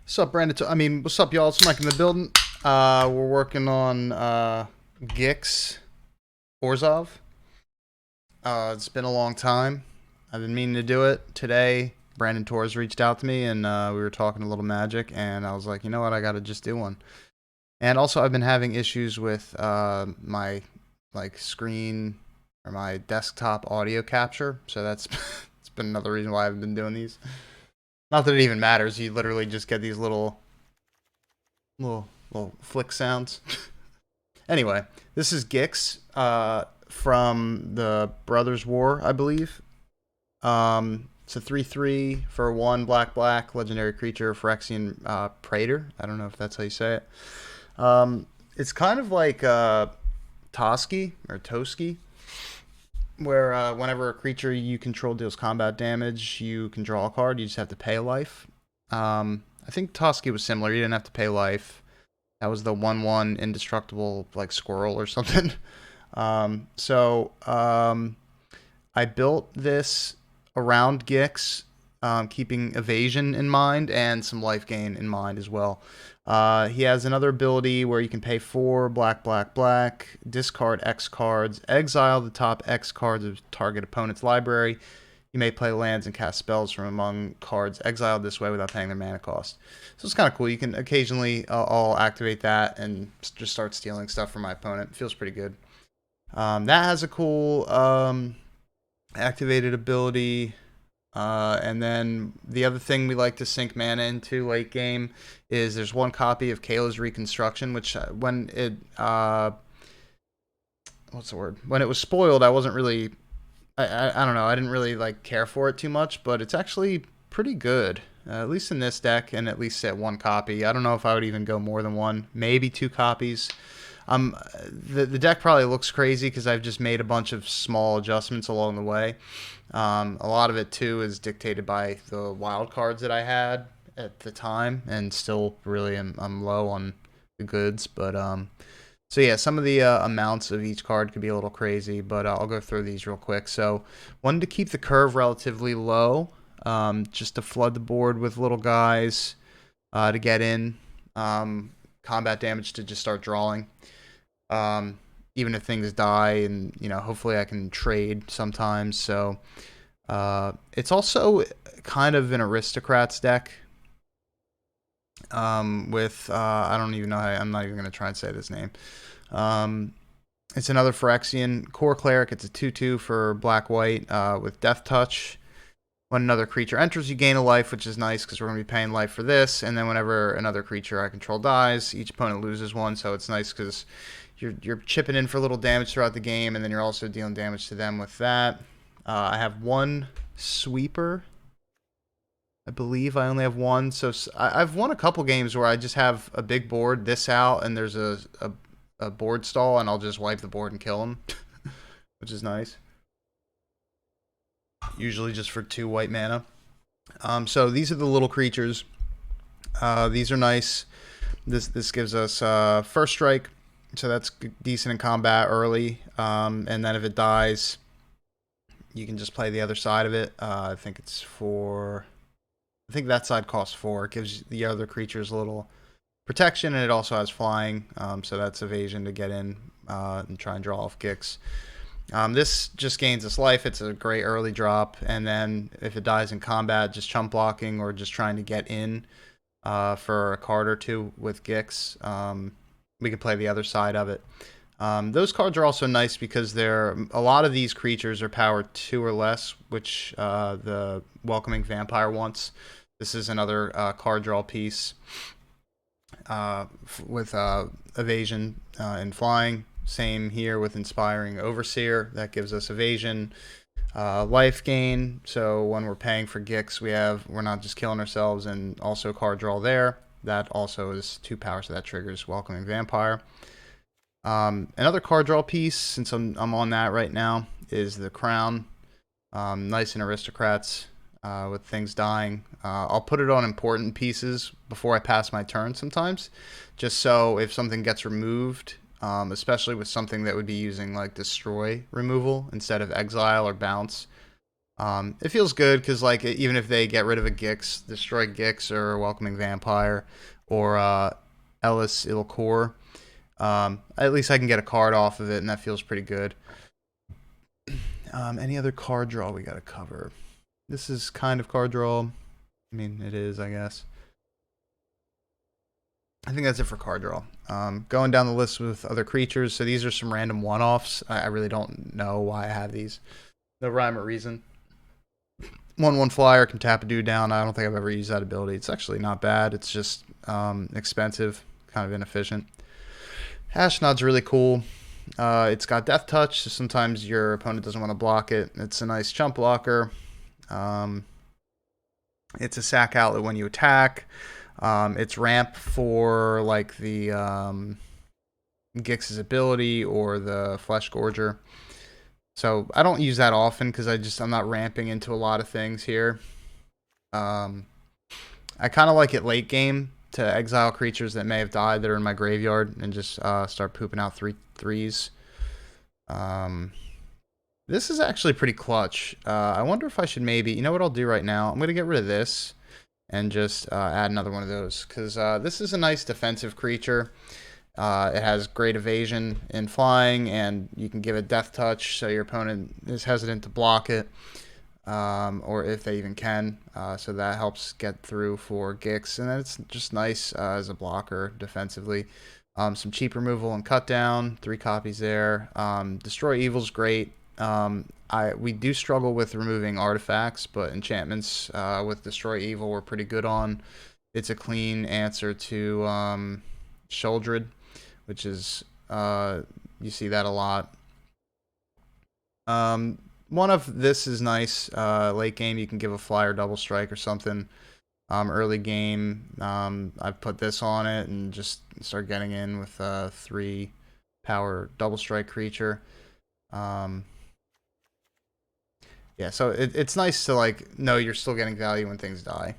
What's up, Brandon? What's up, y'all? It's Mike in the building. We're working on Gix Orzhov. It's been a long time. I've been meaning to do it. Today, Brandon Torres reached out to me, and we were talking a little Magic, and I was like, you know what? I got to just do one. And also, I've been having issues with my screen or my desktop audio capture, so that's it's been another reason why I've been doing these. Not that it even matters. You literally just get these little flick sounds. Anyway, this is Gix from the Brothers War, I believe. It's a 3/3 for 1 black legendary creature, Phyrexian Praetor. I don't know if that's how you say it. It's kind of like Toski or Toski, where whenever a creature you control deals combat damage, you can draw a card. You just have to pay a life. I think Toski was similar. You didn't have to pay life. That was the 1/1 indestructible like squirrel or something. I built this around Gix, keeping evasion in mind and some life gain in mind as well. He has another ability where you can pay 4 black, discard X cards, exile the top X cards of target opponent's library. You may play lands and cast spells from among cards exiled this way without paying their mana cost. So it's kind of cool. You can occasionally I'll activate that and just start stealing stuff from my opponent. It feels pretty good. That has a cool activated ability. And then the other thing we like to sink mana into late game is there's one copy of Kayla's Reconstruction, which when it when it was spoiled, I wasn't really I don't know, I didn't really like care for it too much, but it's actually pretty good. At least in this deck, and at least at 1 copy. I don't know if I would even go more than 1, maybe 2 copies. The deck probably looks crazy because I've just made a bunch of small adjustments along the way. A lot of it too is dictated by the wild cards that I had at the time, and still really I'm low on the goods. But so yeah, some of the amounts of each card could be a little crazy, but I'll go through these real quick. So wanted to keep the curve relatively low, just to flood the board with little guys to get in. Combat damage to just start drawing. Even if things die, and hopefully I can trade sometimes. So it's also kind of an aristocrats deck. With I don't even know I'm not even gonna try and say this name. It's another Phyrexian core cleric. It's a 2/2 for black-white with death touch. When another creature enters, you gain a life, which is nice because we're going to be paying life for this. And then whenever another creature I control dies, each opponent loses 1. So it's nice because you're chipping in for a little damage throughout the game, and then you're also dealing damage to them with that. I have 1 sweeper. I believe I only have 1. So I've won a couple games where I just have a big board, this out, and there's a board stall, and I'll just wipe the board and kill them, which is nice. Usually just for 2 white mana. So these are the little creatures. These are nice. This gives us first strike, so that's decent in combat early. And then if it dies, you can just play the other side of it. I think it's 4. I think that side costs 4. It gives the other creatures a little protection, and it also has flying. So that's evasion to get in and try and draw off Gix. This just gains us life. It's a great early drop, and then if it dies in combat, just chump blocking or just trying to get in for a card or 2 with Gix. We could play the other side of it. Those cards are also nice because a lot of these creatures are power 2 or less, which the Welcoming Vampire wants. This is another card draw piece with evasion and flying. Same here with Inspiring Overseer. That gives us evasion, life gain. So when we're paying for Gix, we're not just killing ourselves, and also card draw there. That also is 2 power, so that triggers Welcoming Vampire. Another card draw piece, since I'm on that right now, is the Crown. Nice in aristocrats with things dying. I'll put it on important pieces before I pass my turn sometimes, just so if something gets removed, especially with something that would be using like destroy removal instead of exile or bounce, It feels good because like even if they get rid of a Gix, destroy Gix or Welcoming Vampire or Elas il-Kor, at least I can get a card off of it, and that feels pretty good. Any other card draw we got to cover? This is kind of card draw. I mean, it is, I guess. I think that's it for card draw. Going down the list with other creatures. So these are some random one-offs. I really don't know why I have these. No rhyme or reason. 1/1 flyer can tap a dude down. I don't think I've ever used that ability. It's actually not bad. It's just expensive, kind of inefficient. Ashnod's really cool. It's got Death Touch, so sometimes your opponent doesn't want to block it. It's a nice chump blocker. It's a sack outlet when you attack. It's ramp for like the Gix's ability or the Fleshgorger. So I don't use that often because I'm not ramping into a lot of things here. I kind of like it late game to exile creatures that may have died that are in my graveyard and just start pooping out 3/3s. This is actually pretty clutch. I wonder if I should maybe, you know what I'll do right now? I'm going to get rid of this and just add another one of those because this is a nice defensive creature. It has great evasion in flying, and you can give it Death Touch, so your opponent is hesitant to block it, or if they even can. So that helps get through for Gix, and then it's just nice as a blocker defensively. Some cheap removal and cut down, 3 copies there. Destroy Evil's great. We do struggle with removing artifacts, but enchantments with Destroy Evil we're pretty good on. It's a clean answer to Sheoldred, which is you see that a lot. One of this is nice. Late game you can give a flyer double strike or something. Early game I've put this on it and just start getting in with 3 power double strike creature. Yeah, so it's nice to like know you're still getting value when things die.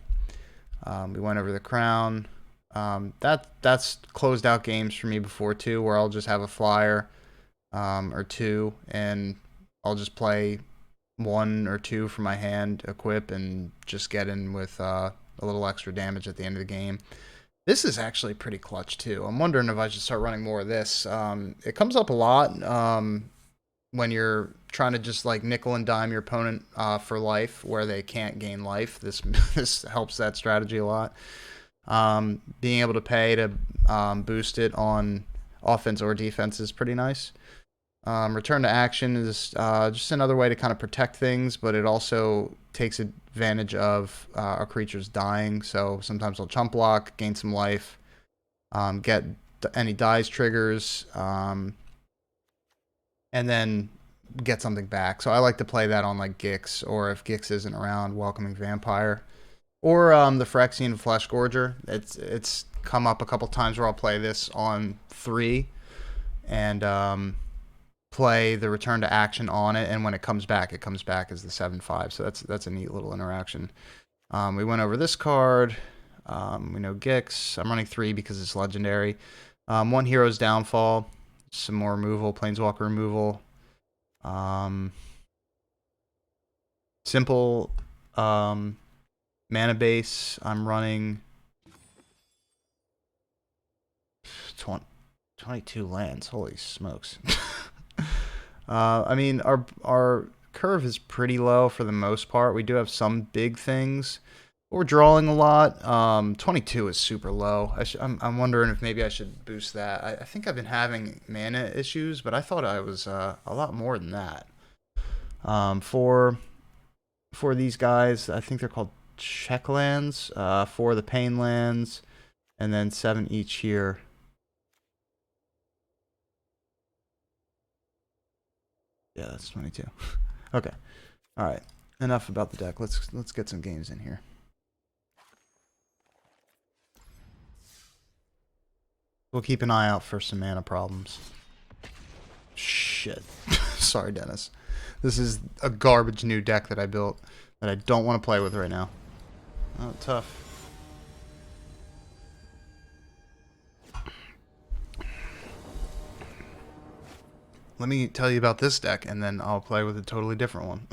We went over the crown. That's closed out games for me before too, where I'll just have a flyer or 2, and I'll just play 1 or 2 from my hand, equip, and just get in with a little extra damage at the end of the game. This is actually pretty clutch too. I'm wondering if I should start running more of this. It comes up a lot when you're trying to just like nickel and dime your opponent for life where they can't gain life. This helps that strategy a lot. Being able to pay to boost it on offense or defense is pretty nice. Return to action is just another way to kind of protect things, but it also takes advantage of a creature's dying. So sometimes I'll chump block, gain some life, get any dies triggers, and then get something back. So I like to play that on like Gix, or if Gix isn't around, Welcoming Vampire. Or the Phyrexian Fleshgorger. It's come up a couple times where I'll play this on 3 and play the return to action on it, and when it comes back as the 7/5. So that's a neat little interaction. We went over this card. We know Gix. I'm running 3 because it's legendary. 1 Hero's Downfall. Some more removal, Planeswalker removal. Simple mana base. I'm running 22 lands. Holy smokes. I mean, our curve is pretty low for the most part. We do have some big things. We're drawing a lot. 22 is super low. I'm wondering if maybe I should boost that. I think I've been having mana issues, but I thought I was a lot more than that. For these guys, I think they're called check lands. 4 the pain lands, and then 7 each here. Yeah, that's 22. Okay. All right. Enough about the deck. Let's get some games in here. We'll keep an eye out for some mana problems. Shit. Sorry, Dennis. This is a garbage new deck that I built that I don't want to play with right now. Oh, tough. Let me tell you about this deck, and then I'll play with a totally different one.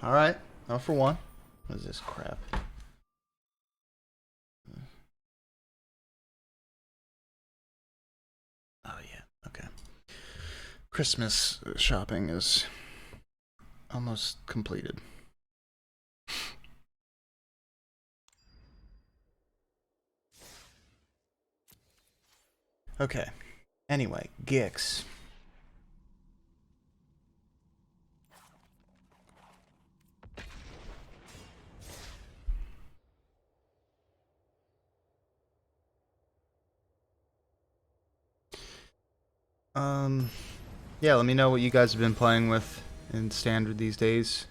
Alright. 0 for 1. What is this crap? Oh, yeah. Okay. Christmas shopping is almost completed. Okay. Anyway, Gix. Yeah, let me know what you guys have been playing with in Standard these days.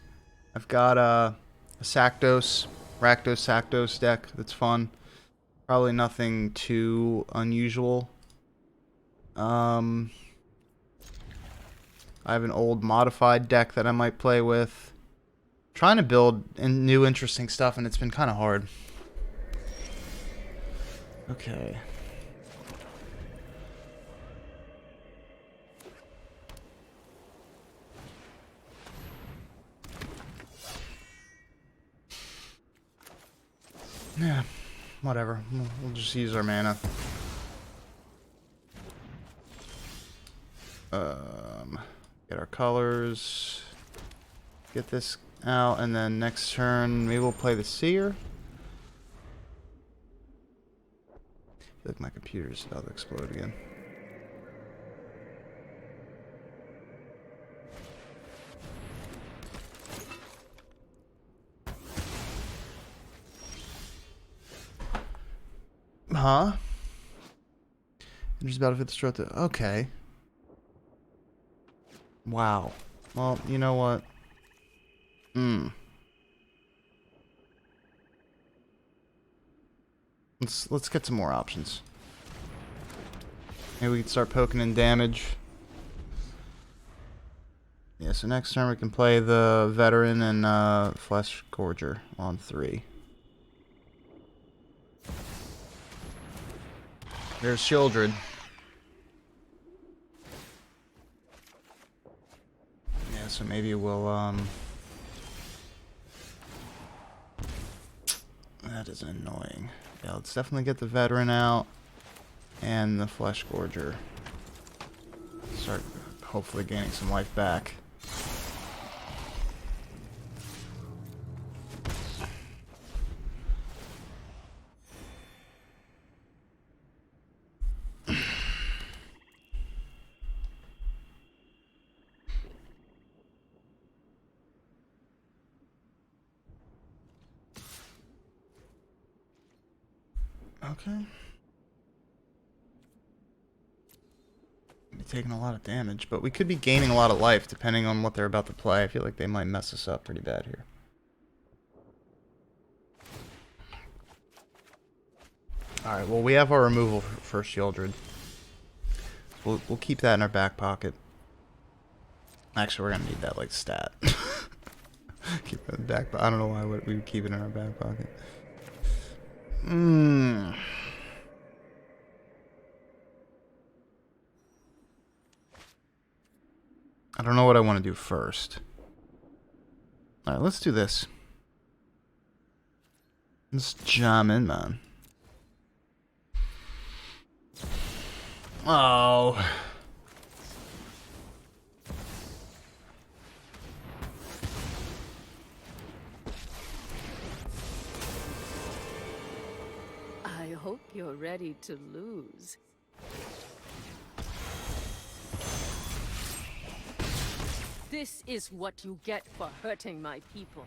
I've got a Rakdos Sakdos deck that's fun. Probably nothing too unusual. I have an old modified deck that I might play with. Trying to build new interesting stuff, and it's been kind of hard. Okay. Yeah, whatever. We'll just use our mana. Get our colors. Get this out, and then next turn, maybe we'll play the Seer. I feel like my computer's about to explode again. Huh? Enters battlefield to start the... Okay. Wow. Well, you know what? Let's get some more options. Maybe we can start poking in damage. Yeah, so next turn we can play the Veteran and Fleshgorger on 3. There's Sheoldred. Yeah, so maybe we'll that is annoying. Yeah, let's definitely get the Veteran out and the Fleshgorger. Start hopefully gaining some life back. Okay. Be taking a lot of damage, but we could be gaining a lot of life depending on what they're about to play. I feel like they might mess us up pretty bad here. Alright, well we have our removal for Sheoldred. We'll keep that in our back pocket. Actually, we're gonna need that like stat. Keep it in the back pocket. I don't know why we would keep it in our back pocket. I don't know what I want to do first. Alright, let's do this. Let's jam in, man. Oh. I hope you're ready to lose. This is what you get for hurting my people.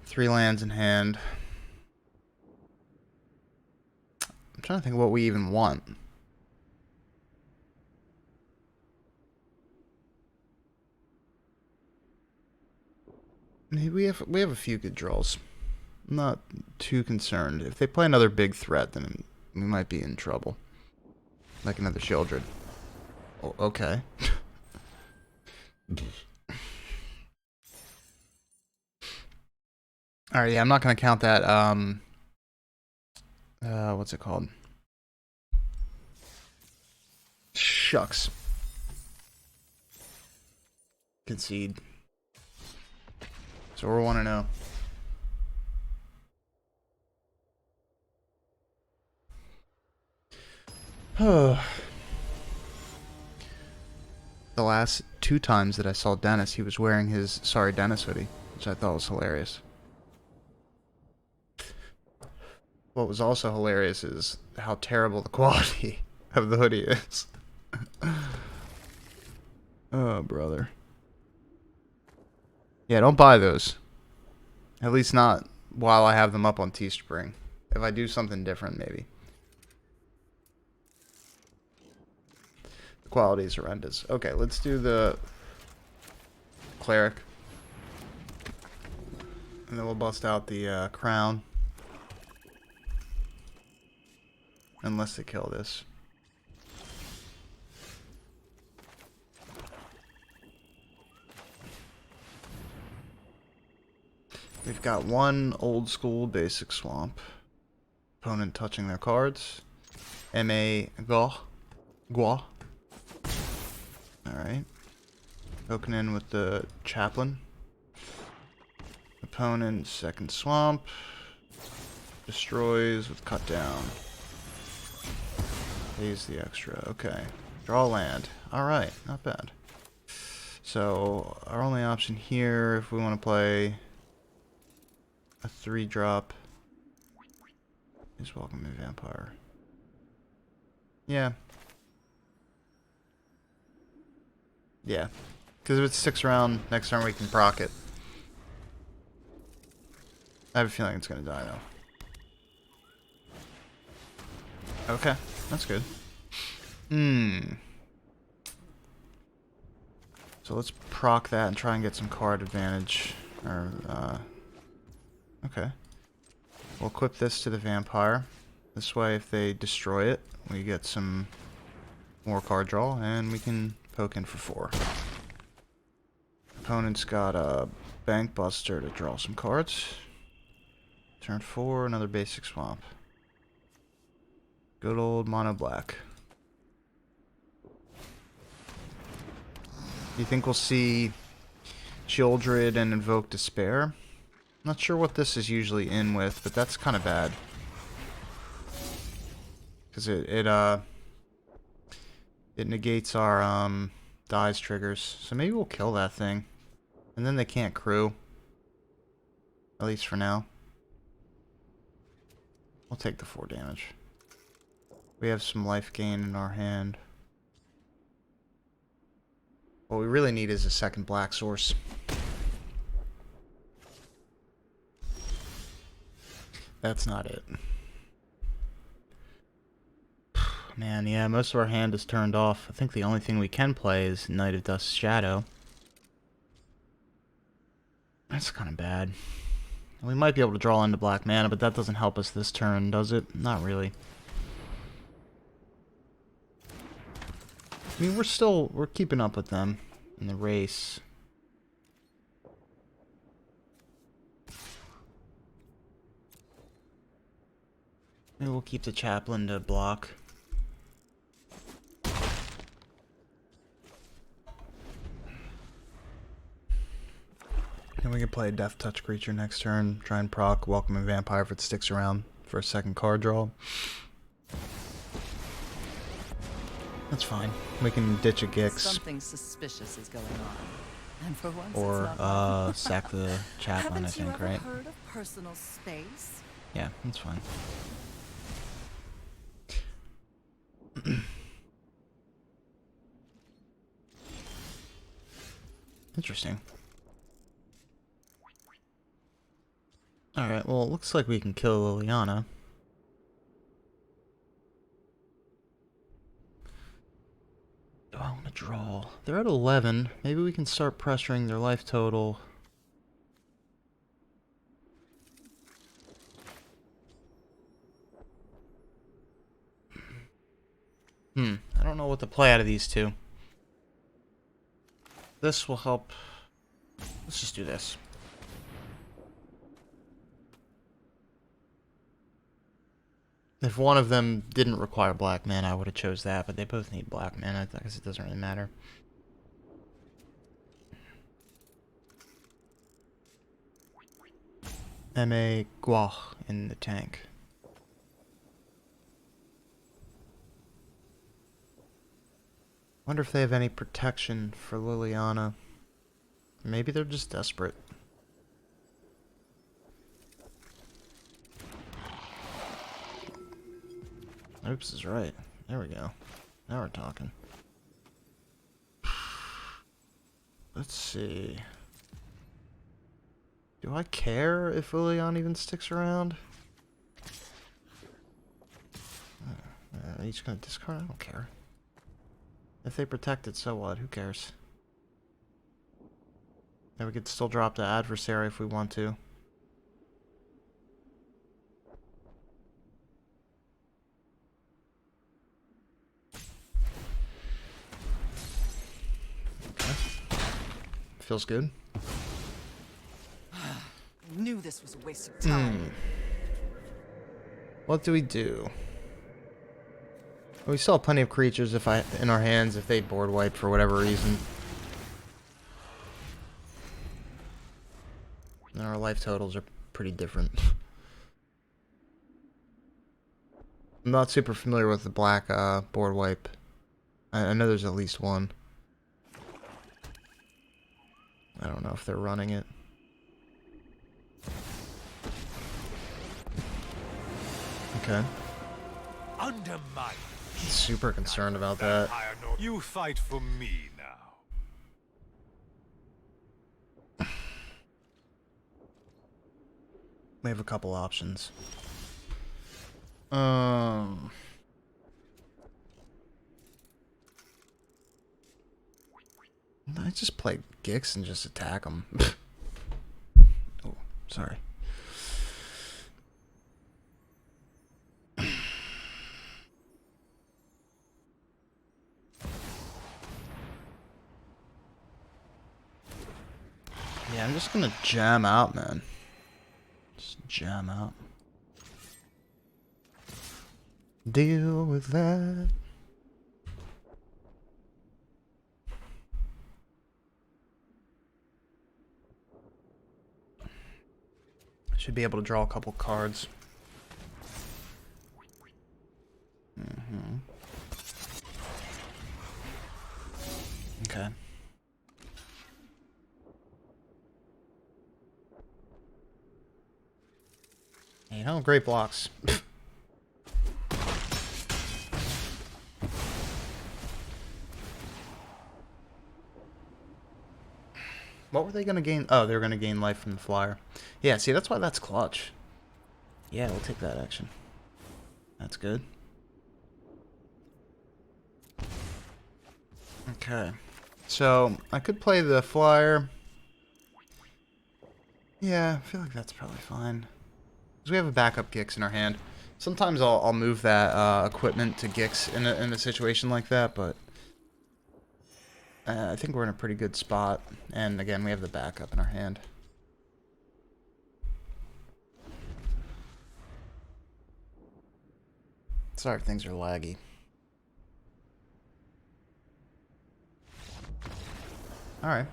3 lands in hand. I'm trying to think of what we even want. We have a few good draws. I'm not too concerned. If they play another big threat, then we might be in trouble. Like another Sheoldred. Oh, okay. Alright, yeah, I'm not gonna count that, what's it called? Shucks. concede. So we're 1-0. The last 2 times that I saw Dennis, he was wearing his Sorry Dennis hoodie, which I thought was hilarious. What was also hilarious is how terrible the quality of the hoodie is. Oh, brother. Yeah, don't buy those. At least not while I have them up on Teespring. If I do something different, maybe. The quality is horrendous. Okay, let's do the Cleric. And then we'll bust out the Crown. Unless they kill this. We've got one old school basic swamp. Opponent touching their cards. MTGGoldfish. Alright. Poking in with the Chaplain. Opponent, second swamp. Destroys with cut down. Pays the extra. Okay. Draw land. Alright, not bad. So, our only option here, if we want to play a 3-drop, is Welcoming Vampire. Yeah. Yeah. Because if it sticks around, next turn we can proc it. I have a feeling it's going to die, though. Okay. That's good. So let's proc that and try and get some card advantage. Or, okay. We'll equip this to the Vampire. This way, if they destroy it, we get some more card draw, and we can poke in for 4. Opponent's got a Bank Buster to draw some cards. Turn 4, another basic swamp. Good old mono black. You think we'll see Sheoldred and Invoke Despair? Not sure what this is usually in with, but that's kind of bad. Because it negates our dies triggers. So maybe we'll kill that thing. And then they can't crew. At least for now. We'll take the 4 damage. We have some life gain in our hand. What we really need is a second black source. That's not it. Man, yeah, most of our hand is turned off. I think the only thing we can play is Knight of Dust Shadow. That's kind of bad. We might be able to draw into black mana, but that doesn't help us this turn, does it? Not really. I mean, we're keeping up with them in the race. Maybe we'll keep the Chaplain to block. And we can play a Death Touch creature next turn. Try and proc Welcoming Vampire if it sticks around for a second card draw. That's fine. We can ditch a Gix. Something suspicious is going on. And for once Or sack the Chaplain, I think, right? Heard of personal space? Yeah, that's fine. Interesting. Alright, well, it looks like we can kill Liliana. Do I want to draw? They're at 11. Maybe we can start pressuring their life total. I don't know what to play out of these two. This will help. Let's just do this. If one of them didn't require black mana, I would have chose that, but they both need black mana. I guess it doesn't really matter. M.A. Guach in the tank. Wonder if they have any protection for Liliana. Maybe they're just desperate. Oops is right. There we go. Now we're talking. Let's see. Do I care if Liliana even sticks around? Each gonna discard? I don't care. If they protect it, so what? Who cares? And we could still drop the adversary if we want to. Okay. Feels good. I knew this was a waste of time. What do we do? We still have plenty of creatures in our hands if they board wipe for whatever reason. And our life totals are pretty different. I'm not super familiar with the black board wipe. I know there's at least one. I don't know if they're running it. Okay. Under my Super concerned about that. you fight for me now. We have a couple options. I just play Gix and just attack them. Oh, sorry. Yeah, I'm just gonna jam out, man. Just jam out. Deal with that. Should be able to draw a couple cards. Okay. You know, great blocks. What were they going to gain? Oh, they were going to gain life from the flyer. Yeah, see, that's why that's clutch. Yeah, we'll take that action. That's good. Okay. So, I could play the flyer. Yeah, I feel like that's probably fine. Because we have a backup Gix in our hand. Sometimes I'll move that equipment to Gix in a situation like that, but I think we're in a pretty good spot. And again, we have the backup in our hand. Sorry if things are laggy. Alright.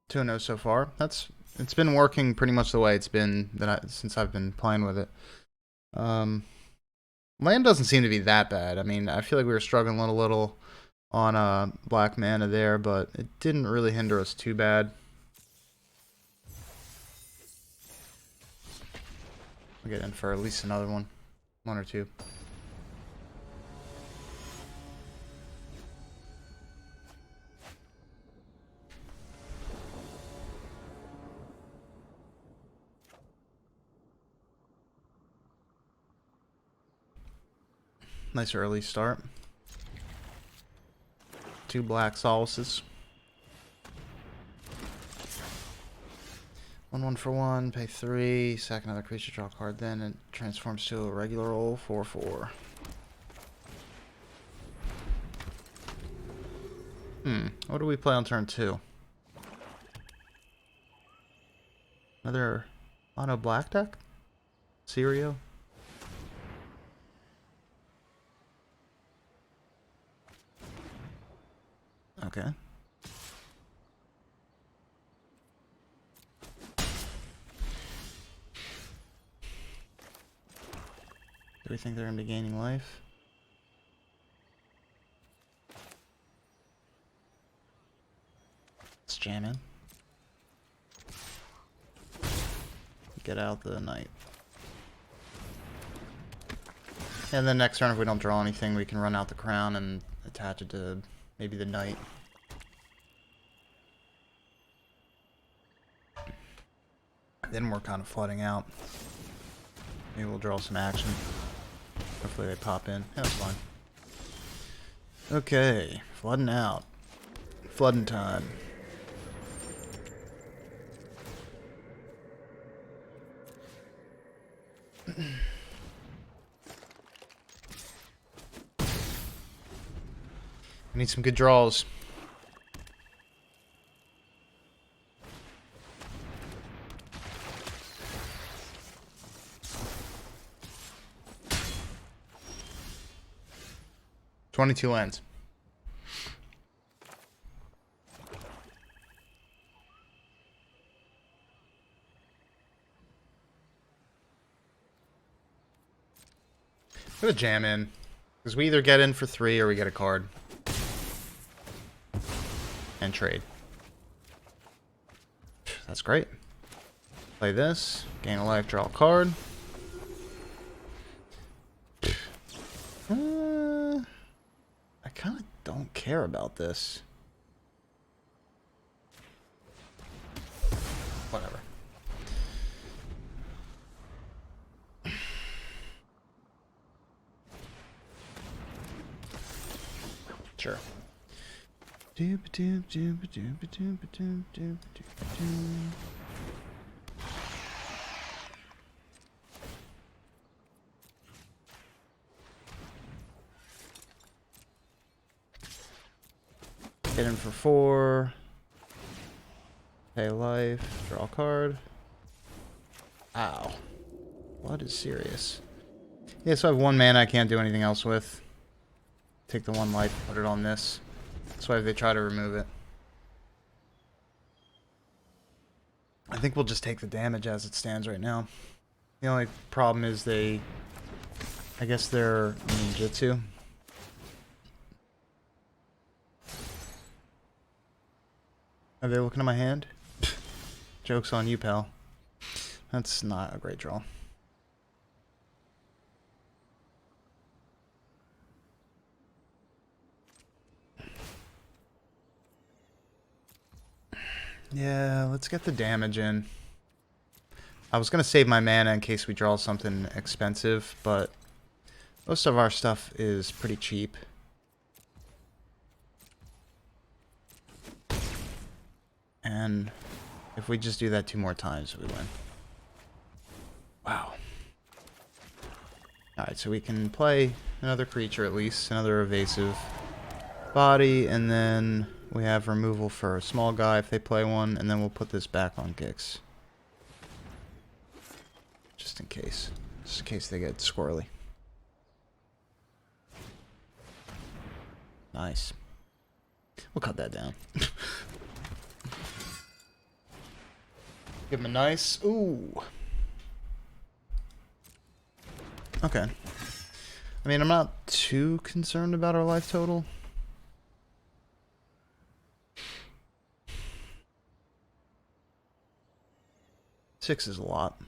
2-0 so far. It's been working pretty much the way it's been since I've been playing with it. Land doesn't seem to be that bad. I mean, I feel like we were struggling a little on black mana there, but it didn't really hinder us too bad. We'll get in for at least another one. One or two. Nice early start. 2 black solaces. 1 for 1, pay 3, sack another creature, draw a card, then it transforms to a regular old 4/4. What do we play on turn 2? Another mono black deck? Sirio? Okay. we think they're going to be gaining life. Let's jam in. Get out the knight. And then next turn, if we don't draw anything, we can run out the crown and attach it to maybe the knight. Then we're kind of flooding out. Maybe we'll draw some action. Hopefully they pop in. That's fine. Okay, flooding out. Flooding time. I need some good draws. $22 lands. Put a jam in. Because we either get in for 3 or we get a card. And trade. That's great. Play this. Gain a life, draw a card. I kind of don't care about this. Whatever. Sure. Get in for 4. Pay life. Draw a card. Ow. Blood is serious. Yeah, so I have 1 mana I can't do anything else with. Take the 1 life, put it on this. That's why they try to remove it. I think we'll just take the damage as it stands right now. The only problem is I guess they're ninjutsu. Are they looking at my hand? Joke's on you, pal. That's not a great draw. Yeah, let's get the damage in. I was going to save my mana in case we draw something expensive, but most of our stuff is pretty cheap. And if we just do that 2 more times, we win. Wow. Alright, so we can play another creature at least, another evasive body, and then we have removal for a small guy if they play one, and then we'll put this back on Gix. Just in case. Just in case they get squirrely. Nice. We'll cut that down. Give him a nice... Ooh. Okay. I mean, I'm not too concerned about our life total. Six is a lot.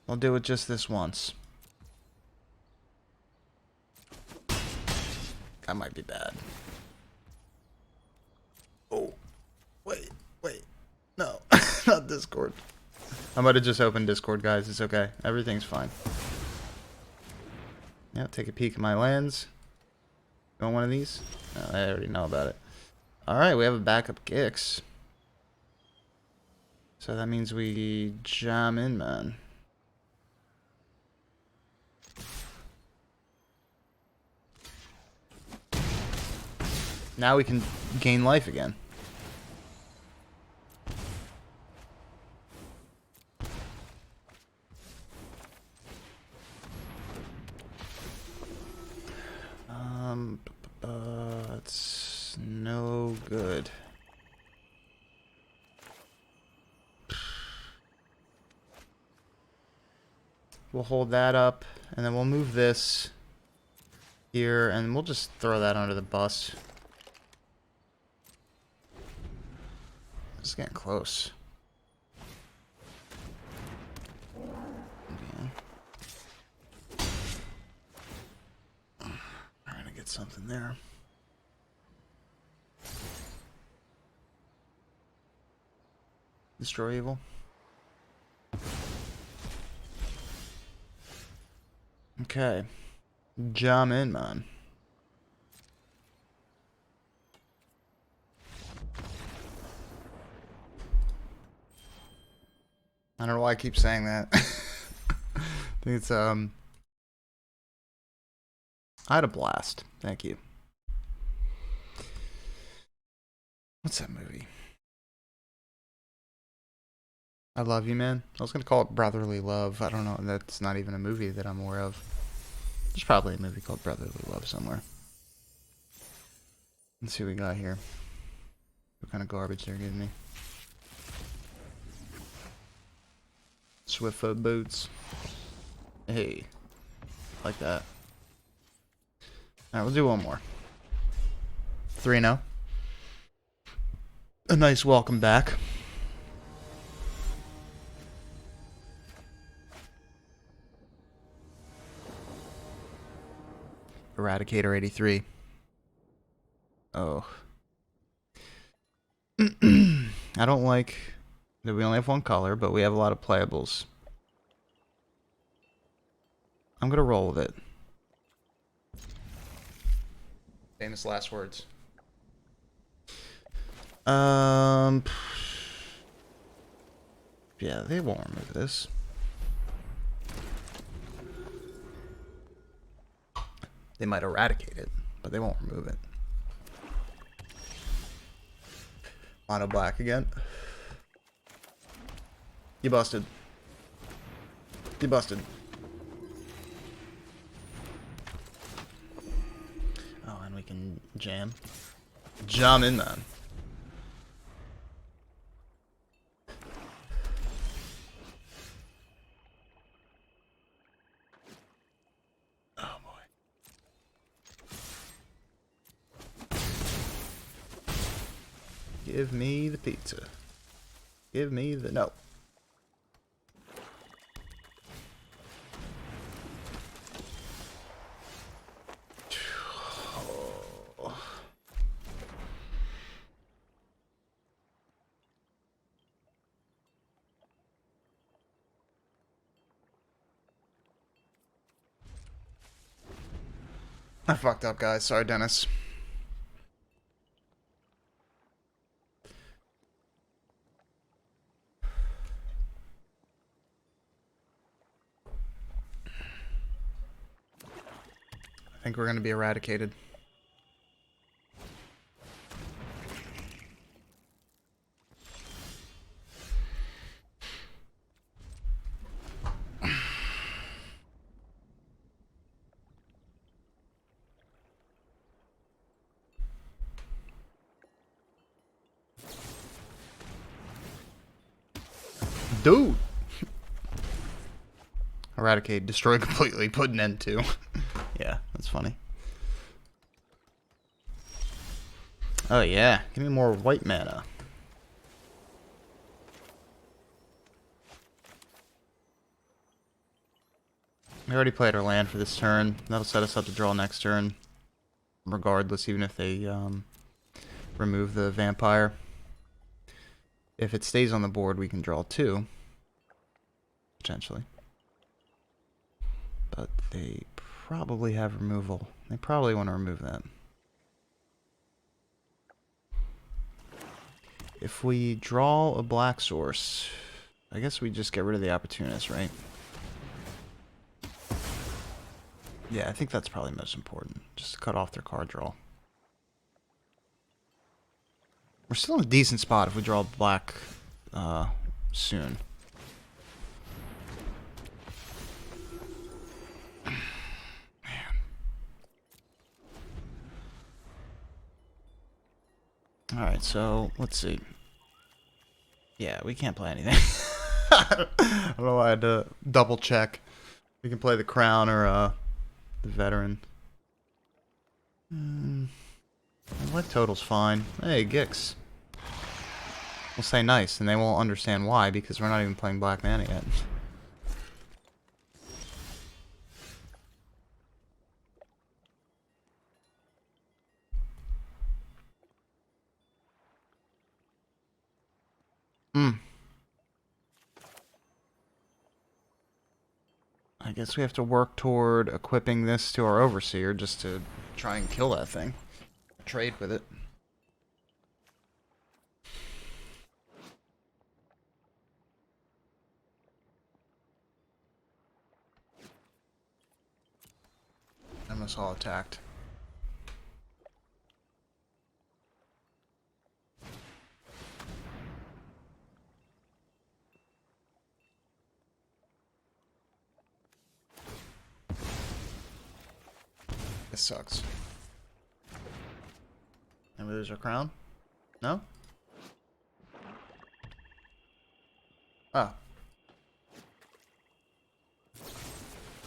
I'll do it just this once. That might be bad. Oh, wait, no, not Discord. I might have just opened Discord, guys. It's okay. Everything's fine. Yeah, take a peek at my lands. You want one of these? No, I already know about it. Alright, we have a backup Gix. So that means we jam in, man. Now we can gain life again. That's no good. We'll hold that up, and then we'll move this here, and we'll just throw that under the bus. It's getting close. Trying to get something there. Destroy evil. Okay. Jump in, man. I don't know why I keep saying that. I think it's, I had a blast. Thank you. What's that movie? I Love You, Man. I was going to call it Brotherly Love. I don't know. That's not even a movie that I'm aware of. There's probably a movie called Brotherly Love somewhere. Let's see what we got here. What kind of garbage they're giving me. Swiftfoot boots. Hey. Like that. Alright, we'll do one more. 3-0. A nice welcome back. Eradicator 83. Oh. I don't like that we only have one color, but we have a lot of playables. I'm gonna roll with it. Famous last words. Yeah, they won't remove this. They might eradicate it, but they won't remove it. Mono black again. You busted. You busted. Oh, and we can jam. Jam in, man. Oh, boy. Give me the pizza. Give me the... No. I fucked up, guys. Sorry, Dennis. I think we're going to be eradicated. Dude! Eradicate, destroy completely, put an end to. Yeah, that's funny. Oh yeah, give me more white mana. We already played our land for this turn. That'll set us up to draw next turn. Regardless, even if they remove the vampire. If it stays on the board, we can draw 2. Potentially. But they probably have removal. They probably want to remove that. If we draw a black source, I guess we just get rid of the opportunist, right? Yeah, I think that's probably most important. Just to cut off their card draw. We're still in a decent spot if we draw black soon. Alright, so let's see. Yeah, we can't play anything. I don't know why I had to double check. We can play the Crown or the Veteran. Life total's fine. Hey, Gix. We'll say nice, and they won't understand why, because we're not even playing black mana yet. I guess we have to work toward equipping this to our Overseer just to try and kill that thing. Trade with it. Almost all attacked. This sucks. And we lose our crown? No? Oh.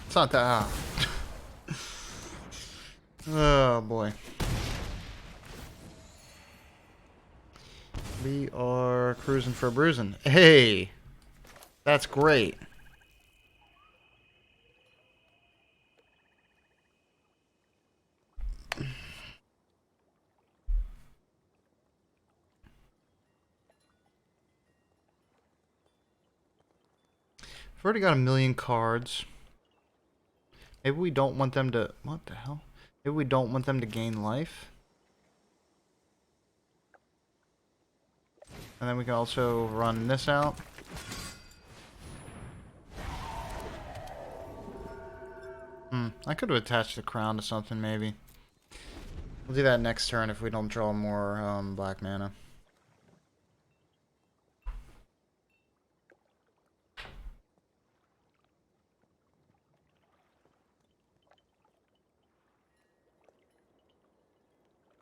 It's not that. Ah. Oh boy. We are cruising for a bruising. Hey! That's great. I've already got 1,000,000 cards. Maybe we don't want them to... What the hell? Maybe we don't want them to gain life. And then we can also run this out. I could have attached the crown to something, maybe. We'll do that next turn if we don't draw more black mana.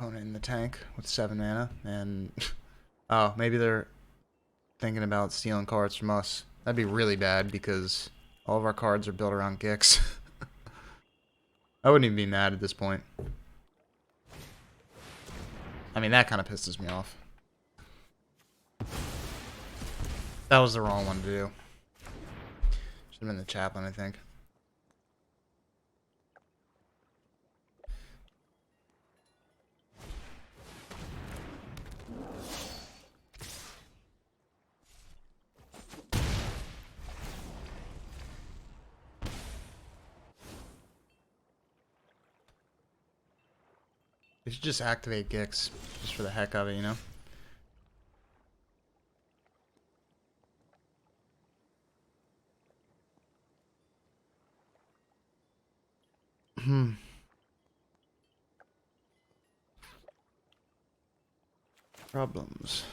Opponent in the tank with 7 mana, and oh, maybe they're thinking about stealing cards from us. That'd be really bad because all of our cards are built around Gix. I wouldn't even be mad at this point. I mean, that kind of pisses me off. That was the wrong one to do. Should have been the Chaplain, I think. We should just activate Gix, just for the heck of it, you know? Problems.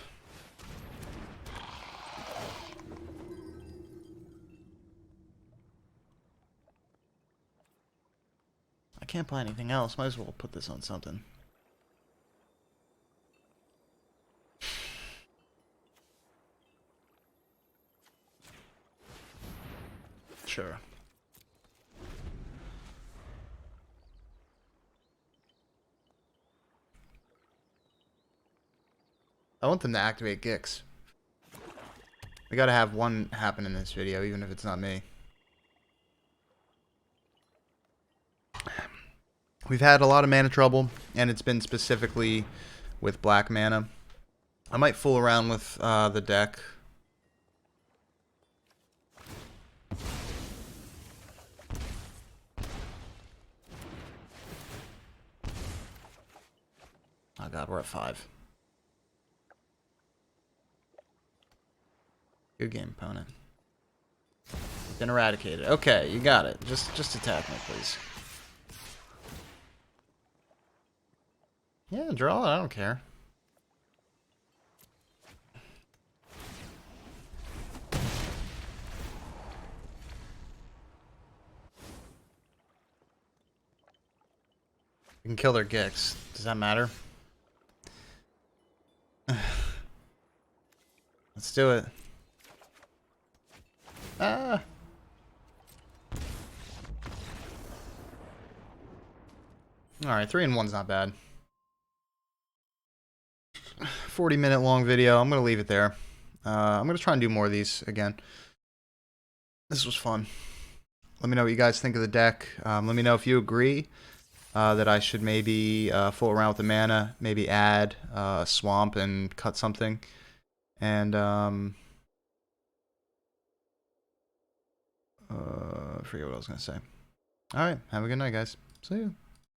I can't play anything else. Might as well put this on something. Sure. I want them to activate Gix. We gotta have one happen in this video, even if it's not me. We've had a lot of mana trouble, and it's been specifically with black mana. I might fool around with the deck. Oh god, we're at 5. Good game, opponent. Been eradicated. Okay, you got it. Just attack me, please. Yeah, draw it. I don't care. We can kill their Gix. Does that matter? Let's do it. Ah! Alright, 3 and 1's not bad. 40-minute long video. I'm going to leave it there. I'm going to try and do more of these again. This was fun. Let me know what you guys think of the deck. Let me know if you agree that I should maybe fool around with the mana, maybe add a swamp and cut something. And I forget what I was going to say. Alright, have a good night, guys. See you.